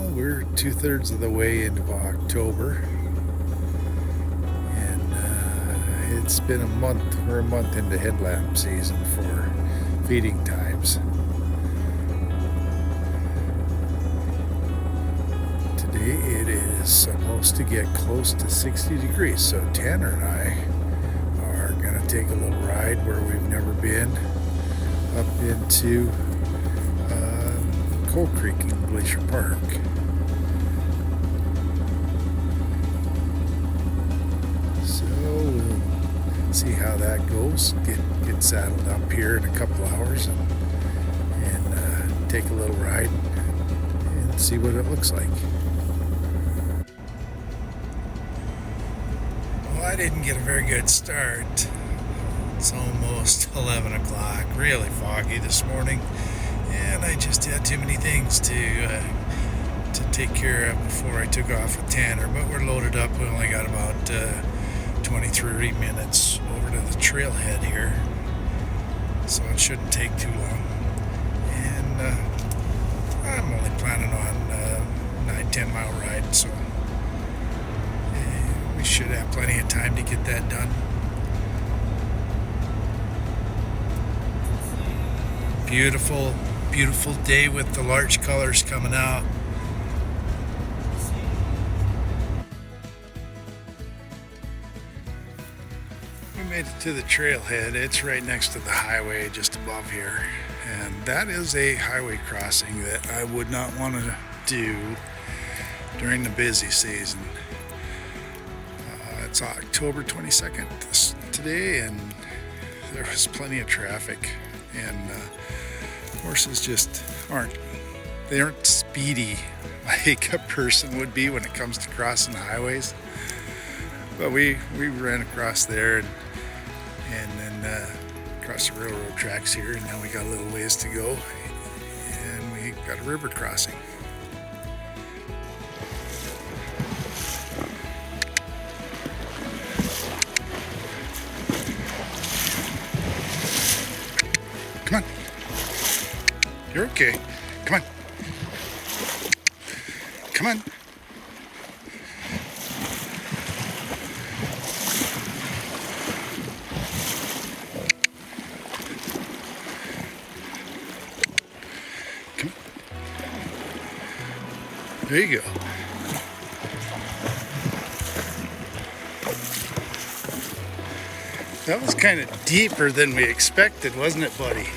Well, we're 2/3 of the way into October, and it's been a month. We're a month into headlamp season for feeding times. Today it is supposed to get close to 60 degrees, so Tanner and I are going to take a little ride where we've never been, up into Coal Creek in Glacier Park. So we'll see how that goes. Get saddled up here in a couple hours and take a little ride and see what it looks like. Well, I didn't get a very good start. It's almost 11 o'clock, really foggy this morning, and I just had too many things to take care of before I took off with Tanner. But we're loaded up. We only got about 23 minutes over to the trailhead here, so it shouldn't take too long. And I'm only planning on a 9-10 mile ride, so we should have plenty of time to get that done. Beautiful, beautiful day with the large colors coming out. We made it to the trailhead. It's right next to the highway just above here, and that is a highway crossing that I would not want to do during the busy season. It's October 22nd today, and there was plenty of traffic, and horses just aren't speedy like a person would be when it comes to crossing the highways. But we ran across there and then across the railroad tracks here, and now we got a little ways to go, and we got a river crossing. Come on. You're okay. Come on. Come on. Come on. There you go. That was kind of deeper than we expected, wasn't it, buddy?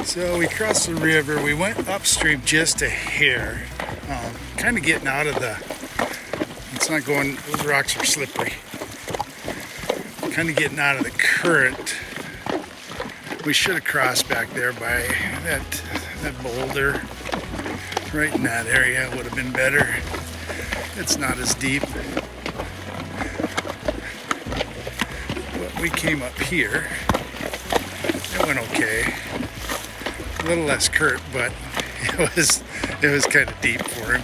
So we crossed the river, we went upstream just a hair, kind of getting out of it's not going, those rocks are slippery, kind of getting out of the current. We should have crossed back there by that boulder, right in that area would have been better. It's not as deep. But we came up here, it went okay. A little less curt, but it was kind of deep for him.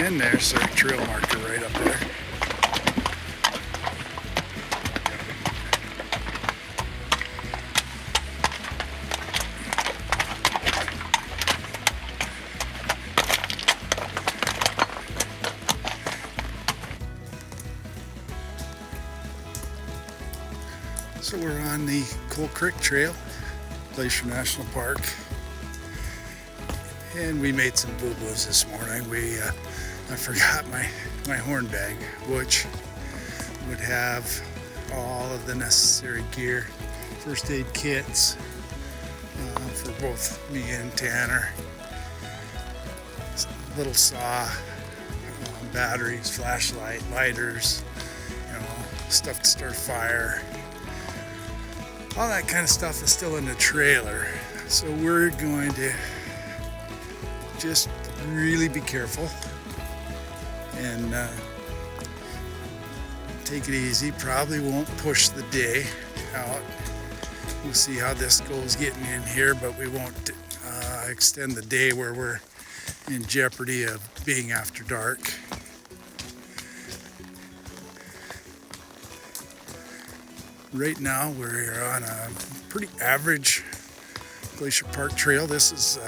And there's our trail marker right up there. So we're on the Coal Creek Trail, Glacier National Park, and we made some boo-boos this morning. I forgot my horn bag, which would have all of the necessary gear, first aid kits for both me and Tanner, little saw, batteries, flashlight, lighters, stuff to start a fire. All that kind of stuff is still in the trailer, so we're going to just really be careful and take it easy. Probably won't push the day out. We'll see how this goes getting in here, but we won't extend the day where we're in jeopardy of being after dark. Right now we're on a pretty average Glacier Park trail. This is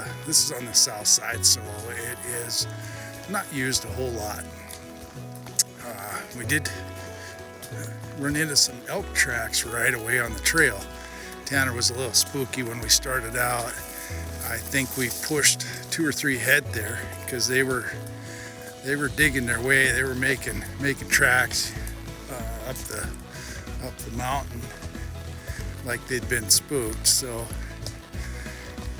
on the south side, so it is not used a whole lot. We did run into some elk tracks right away on the trail. Tanner was a little spooky when we started out. I think we pushed 2 or 3 head there because they were digging their way. They were making tracks up the mountain like they'd been spooked. So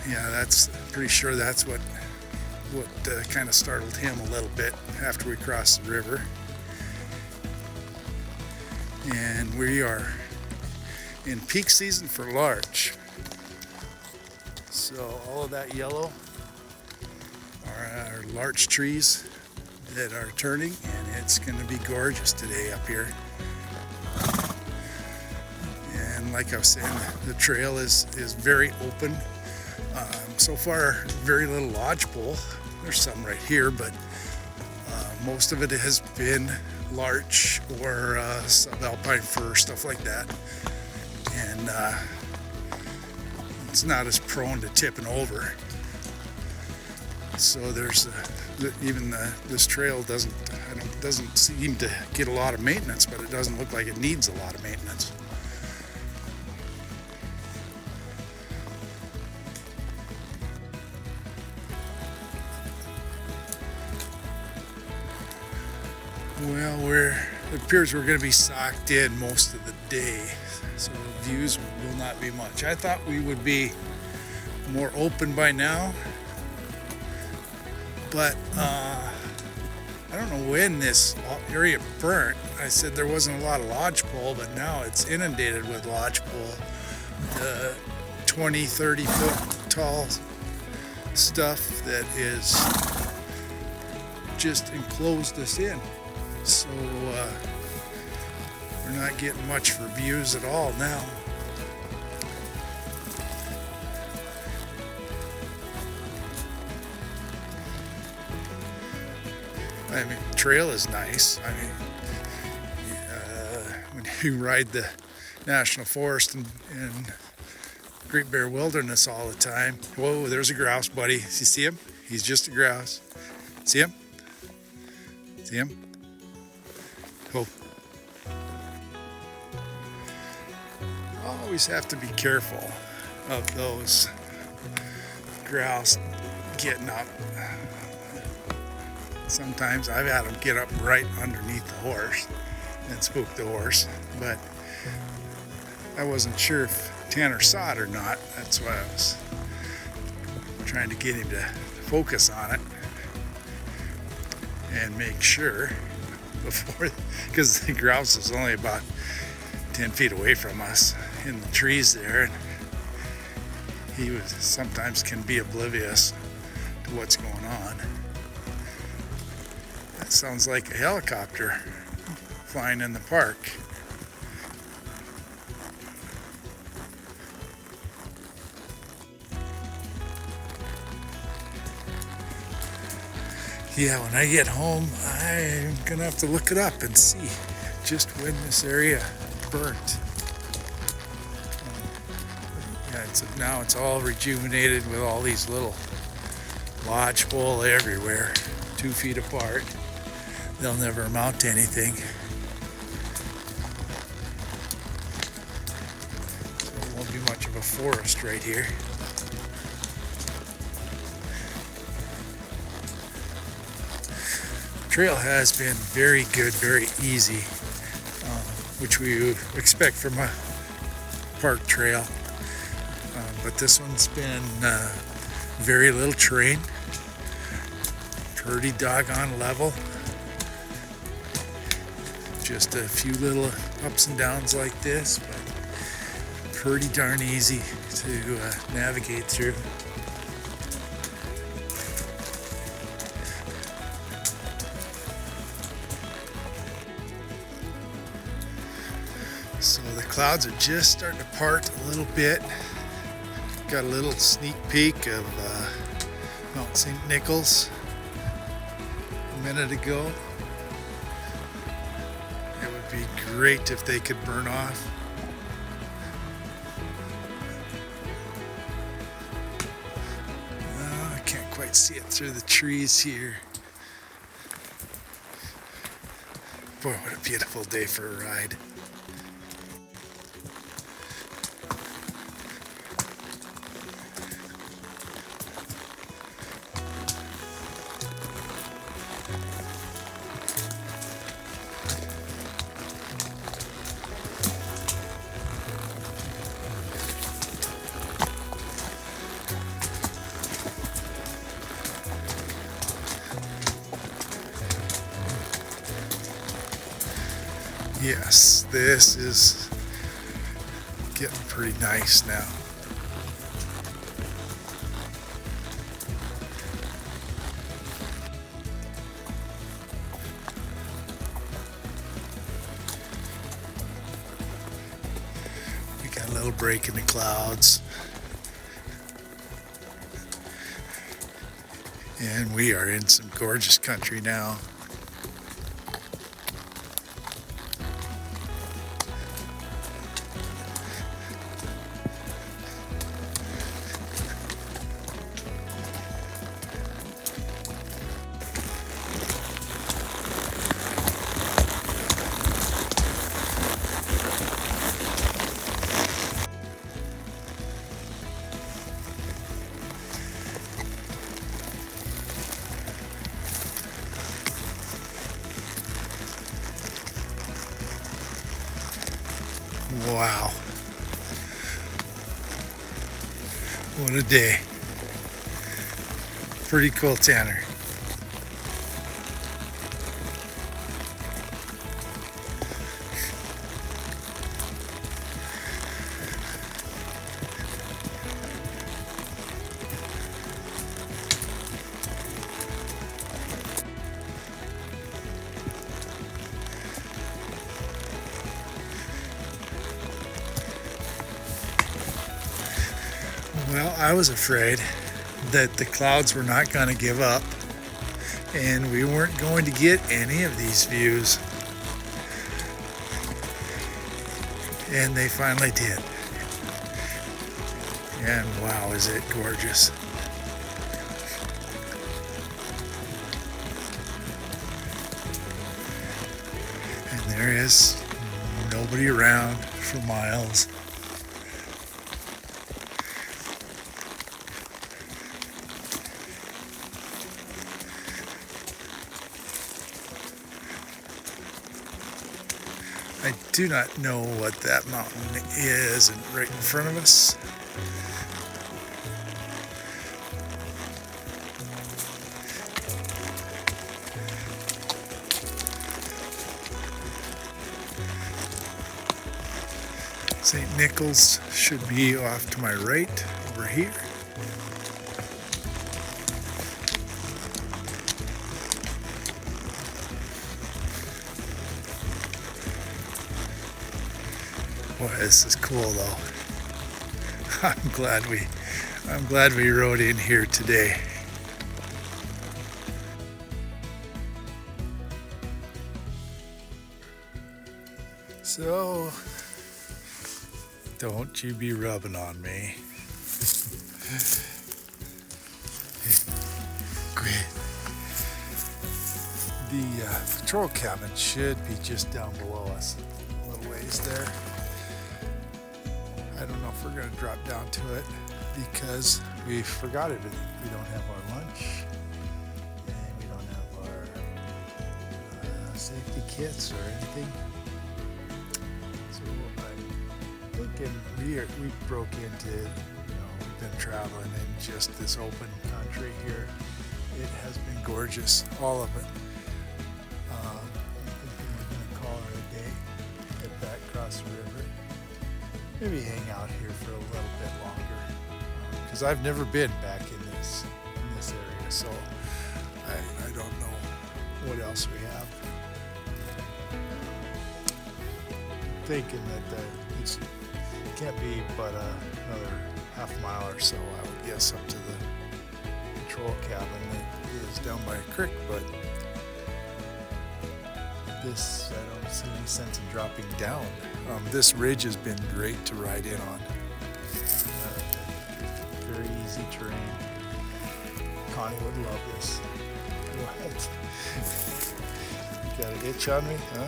yeah, that's pretty sure that's what kind of startled him a little bit after we crossed the river. And we are in peak season for larch. So all of that yellow are our larch trees that are turning, and it's going to be gorgeous today up here. And like I was saying, the trail is very open. So far, very little lodgepole. There's some right here, but most of it has been larch or subalpine fir, stuff like that. And it's not as prone to tipping over. So there's this trail doesn't seem to get a lot of maintenance, but it doesn't look like it needs a lot of maintenance. Well, it appears we're going to be socked in most of the day, so views will not be much. I thought we would be more open by now, but I don't know when this area burnt. I said there wasn't a lot of lodgepole, but now it's inundated with lodgepole. 20, 30 foot tall stuff that is just enclosed us in. So we're not getting much for views at all now. I mean, the trail is nice. I mean, when you ride the National Forest and Great Bear Wilderness all the time. Whoa, there's a grouse, buddy. You see him? He's just a grouse. See him? See him? Oh. Always have to be careful of those grouse getting up. Sometimes I've had them get up right underneath the horse and spook the horse, but I wasn't sure if Tanner saw it or not. That's why I was trying to get him to focus on it and make sure before, because the grouse is only about 10 feet away from us in the trees there, and he sometimes can be oblivious to what's going on. That sounds like a helicopter flying in the park. Yeah, when I get home, I'm gonna have to look it up and see just when this area burnt. Yeah, now it's all rejuvenated with all these little lodgepole everywhere, 2 feet apart. They'll never amount to anything. So it won't be much of a forest right here. Trail has been very good, very easy, which we expect from a park trail. But this one's been very little terrain, pretty doggone level. Just a few little ups and downs like this, but pretty darn easy to navigate through. So the clouds are just starting to part a little bit. Got a little sneak peek of Mount St. Nicholas a minute ago. It would be great if they could burn off. Oh, I can't quite see it through the trees here. Boy, what a beautiful day for a ride. Yes, this is getting pretty nice now. We got a little break in the clouds. And we are in some gorgeous country now. Wow. What a day. Pretty cool, Tanner. Well, I was afraid that the clouds were not going to give up and we weren't going to get any of these views. And they finally did. And wow, is it gorgeous. And there is nobody around for miles. I do not know what that mountain is right in front of us. St. Nicholas should be off to my right over here. Boy, this is cool though. I'm glad we rode in here today. So, don't you be rubbing on me. Great. The patrol cabin should be just down below us, a little ways there. I don't know if we're going to drop down to it because we forgot it. We don't have our lunch and we don't have our safety kits or anything. So I'm thinking we broke into, we've been traveling in just this open country here. It has been gorgeous, all of it. I'm thinking we're going to call it a day, get back across the river. Maybe hang out here for a little bit longer because I've never been back in this area, so I don't know what else we have. thinking that it can't be but another half mile or so, I would guess, up to the patrol cabin that is down by a creek, but this, I don't see any sense in dropping down. This ridge has been great to ride in on. Very easy terrain. Connie would love this. What? You got an itch on me, huh?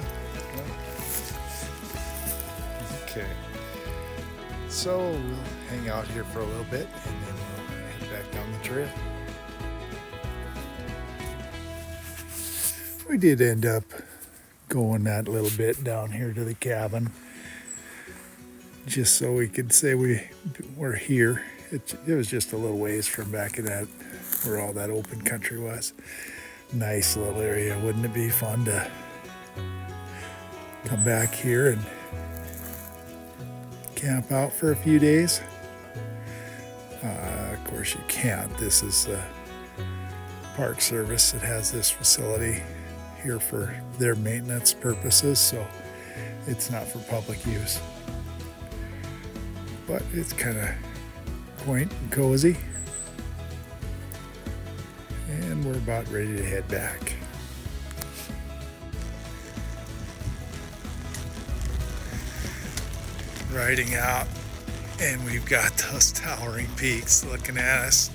Okay. So we'll hang out here for a little bit and then we'll head back down the trail. We did end up going that little bit down here to the cabin just so we could say we were here. It was just a little ways from back in that where all that open country was. Nice little area. Wouldn't it be fun to come back here and camp out for a few days? Of course you can't. This is the Park Service that has this facility here for their maintenance purposes, so it's not for public use. But it's kind of quaint and cozy. And we're about ready to head back. Riding out, and we've got those towering peaks looking at us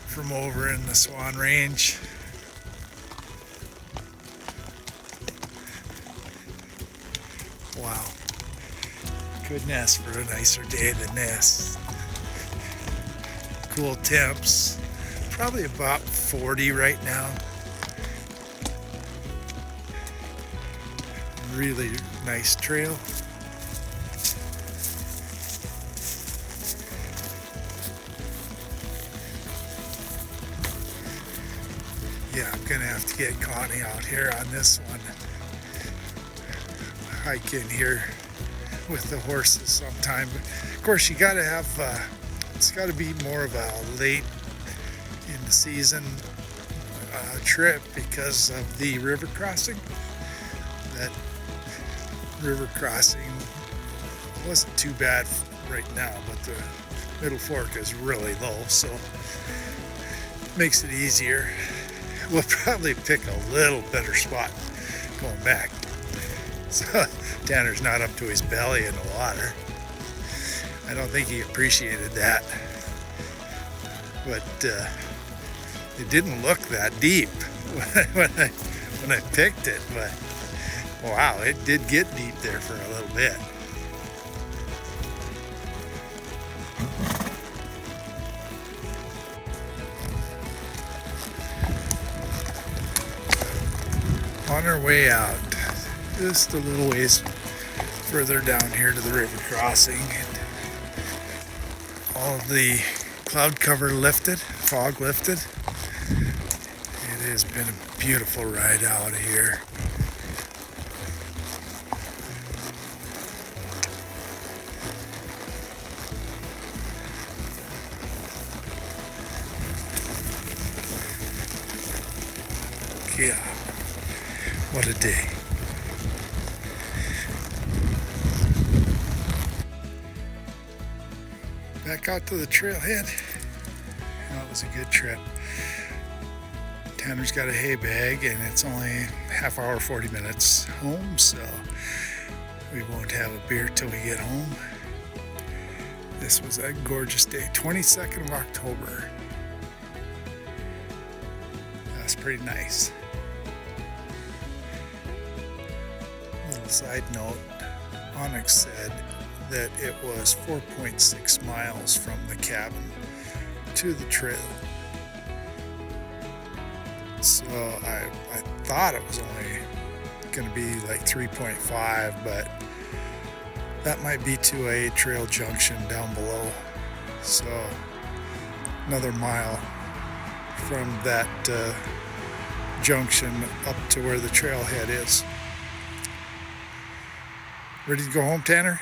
from over in the Swan Range. Wow. Couldn't ask for a nicer day than this. Cool temps. Probably about 40 right now. Really nice trail. Yeah, I'm gonna have to get Connie out here on this one. Hike in here with the horses sometime. But of course, you gotta have, it's gotta be more of a late in the season trip because of the river crossing. That river crossing wasn't too bad right now, but the middle fork is really low, so it makes it easier. We'll probably pick a little better spot going back. So Tanner's not up to his belly in the water. I don't think he appreciated that. But it didn't look that deep when I picked it. But wow, it did get deep there for a little bit. On our way out, just a little ways further down here to the river crossing, and all of the cloud cover lifted, fog lifted. It has been a beautiful ride out of here. Yeah, what a day. Back out to the trailhead. That was a good trip. Tanner's got a hay bag and it's only half hour, 40 minutes home, so we won't have a beer till we get home. This was a gorgeous day, 22nd of October. That's pretty nice. Little side note, Onyx said that it was 4.6 miles from the cabin to the trail. So I thought it was only going to be like 3.5, but that might be to a trail junction down below. So another mile from that junction up to where the trailhead is. Ready to go home, Tanner?